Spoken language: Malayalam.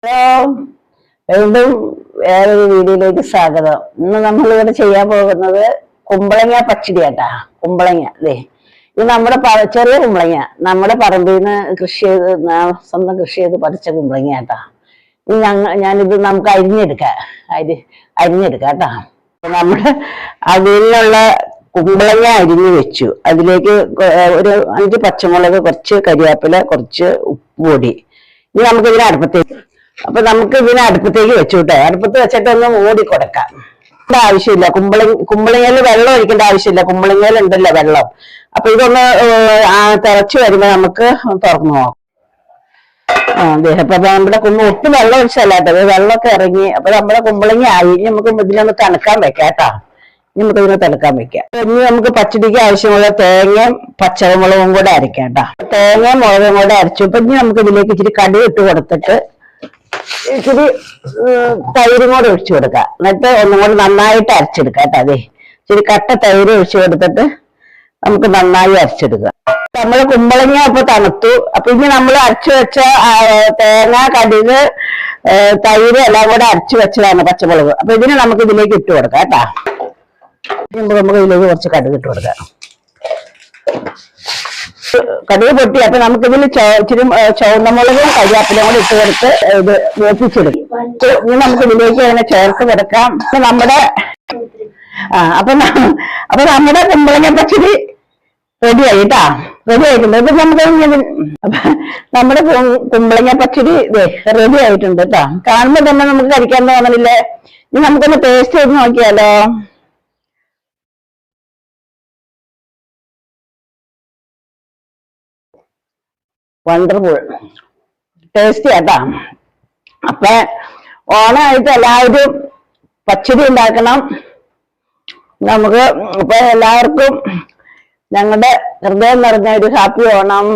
ഹലോ, വീണ്ടും വേറൊരു വീഡിയോയിലേക്ക് സ്വാഗതം. ഇന്ന് നമ്മളിവിടെ ചെയ്യാൻ പോകുന്നത് കുമ്പളങ്ങ പച്ചടിയാട്ടാ. കുമ്പളങ്ങ ഇത് നമ്മുടെ ചെറിയ കുമ്പളങ്ങ നമ്മുടെ പറമ്പിൽ നിന്ന് സ്വന്തം കൃഷി ചെയ്ത് പറിച്ച കുമ്പളങ്ങയാട്ടാ. ഇത് ഞാനിത് നമുക്ക് അരിഞ്ഞെടുക്കാം കേട്ടാ. നമ്മുടെ അതിനുള്ള കുമ്പളങ്ങ അരിഞ്ഞു വെച്ചു. അതിലേക്ക് ഒരു 5 പച്ചമുളക്, കുറച്ച് കരിവേപ്പില, കുറച്ച് ഉപ്പ് പൊടി. ഇനി നമുക്ക് ഇതിനെ അടുപ്പത്തേക്ക് വെച്ചു കേട്ടോ. അടുപ്പത്ത് വെച്ചിട്ട് ഒന്ന് മൂടി കൊടുക്കാം. ആവശ്യമില്ല, കുമ്പളങ്ങയിൽ വെള്ളം ഒഴിക്കേണ്ട ആവശ്യമില്ല. കുമ്പളങ്ങയിൽ ഉണ്ടല്ലോ വെള്ളം. അപ്പൊ ഇതൊന്ന് തിളച്ചു വരുമ്പോ നമുക്ക് തുറന്നു നോക്കാം. അപ്പൊ നമ്മുടെ ഒട്ടും വെള്ളം ഒഴിച്ചല്ലാട്ടത്, വെള്ളമൊക്കെ ഇറങ്ങി. അപ്പൊ നമ്മുടെ കുമ്പളങ്ങ ആയി. നമുക്ക് ഇതിനൊന്ന് തണുക്കാൻ വെക്കാം കേട്ടാ. നമുക്ക് ഇതിനെ തിളക്കാൻ വെക്കാം. ഇനി നമുക്ക് പച്ചടിക്ക് ആവശ്യമുള്ള തേങ്ങയും പച്ചമുളകും കൂടെ അരക്കാം കേട്ടാ. തേങ്ങയും മുളകും കൂടെ അരച്ചു. അപ്പൊ ഇനി നമുക്ക് ഇതിലേക്ക് ഇച്ചിരി കടുക് ഇട്ട് കൊടുത്തിട്ട് ഇച്ചിരി തൈരും കൂടെ ഒഴിച്ചു കൊടുക്കാം. എന്നിട്ട് ഒന്നും കൂടെ നന്നായിട്ട് അരച്ചെടുക്കാം കേട്ടോ. ഇച്ചിരി കട്ട തൈര് ഒഴിച്ചു കൊടുത്തിട്ട് നമുക്ക് നന്നായി അരച്ചെടുക്കാം. നമ്മള് കുമ്പളങ്ങ അപ്പൊ തണുത്തു. അപ്പൊ ഇനി നമ്മൾ അരച്ചു വെച്ച തേങ്ങ, കടുക്, തൈര് എല്ലാം കൂടെ അരച്ചു വെച്ചതാണ് പച്ചമുളക്. അപ്പൊ ഇതിന് നമുക്ക് ഇതിലേക്ക് ഇട്ട് കൊടുക്കാം കേട്ടാ. നമുക്ക് ഇതിലേക്ക് കുറച്ച് കടുക് ഇട്ട് കൊടുക്കാം. കടുക് പൊട്ടി. അപ്പൊ നമുക്കിതിൽ ഇച്ചിരി ചുവന്നമുളകും കരിവേപ്പിലയും കൂടി ഇട്ട് കൊടുത്ത് ഇത് വേപ്പിച്ചെടുക്കും. ഇനി നമുക്ക് ഇതിലേക്ക് അതിനെ ചേർത്ത് കൊടുക്കാം. നമ്മുടെ അപ്പൊ നമ്മുടെ കുമ്പളങ്ങ പച്ചടി റെഡി ആയിട്ടാ. റെഡി ആയിട്ടുണ്ട്. ഇപ്പൊ നമുക്ക് നമ്മുടെ കുമ്പളങ്ങ പച്ചടി റെഡി ആയിട്ടുണ്ട് കേട്ടാ. കാണുമ്പോ തന്നെ നമുക്ക് കഴിക്കാൻ തോന്നണില്ലേ? ഇനി നമുക്കൊന്ന് ടേസ്റ്റ് ചെയ്ത് നോക്കിയാലോ. വണ്ടർഫുൾ ടേസ്റ്റി ആട്ടാ. അപ്പൊ ഓണമായിട്ട് എല്ലാവരും പച്ചടി ഉണ്ടാക്കണം നമുക്ക്. അപ്പൊ എല്ലാവർക്കും ഞങ്ങളുടെ ഹൃദയം നിറഞ്ഞ ഒരു ഹാപ്പി ഓണം.